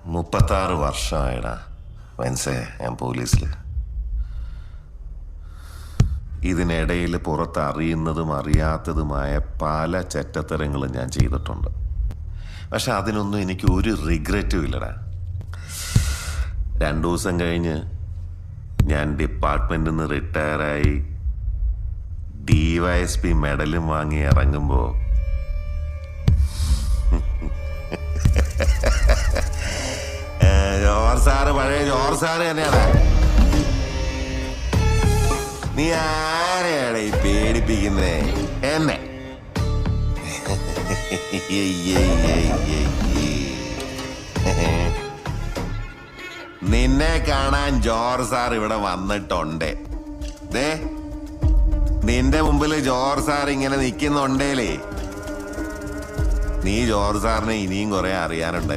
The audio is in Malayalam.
36 വർഷമായിടാ വെൻസേ ഞാൻ പോലീസിൽ. ഇതിനിടയിൽ പുറത്ത് അറിയുന്നതും അറിയാത്തതുമായ പല ചെറ്റത്തരങ്ങളും ഞാൻ ചെയ്തിട്ടുണ്ട്. പക്ഷെ അതിനൊന്നും എനിക്ക് ഒരു റിഗ്രറ്റും ഇല്ലടാ. 2 ദിവസം കഴിഞ്ഞ് ഞാൻ ഡിപ്പാർട്ട്മെന്റിൽ നിന്ന് റിട്ടയറായി DYSP മെഡലും വാങ്ങി ഇറങ്ങുമ്പോൾ ജോർജ് സാറ് പഴയ ജോർജ് സാറ് തന്നെയാണ്. നീ ആരെയാണ് ഈ പേടിപ്പിക്കുന്നേ? എന്നെ നിന്നെ കാണാൻ ജോർജ് സാർ ഇവിടെ വന്നിട്ടുണ്ട്. ദേ നിന്റെ മുമ്പിൽ ജോർജ് സാർ ഇങ്ങനെ നിൽക്കുന്നുണ്ടേലേ, നീ ജോർജ് സാറിനെ ഇനിയും കുറെ അറിയാനുണ്ട്.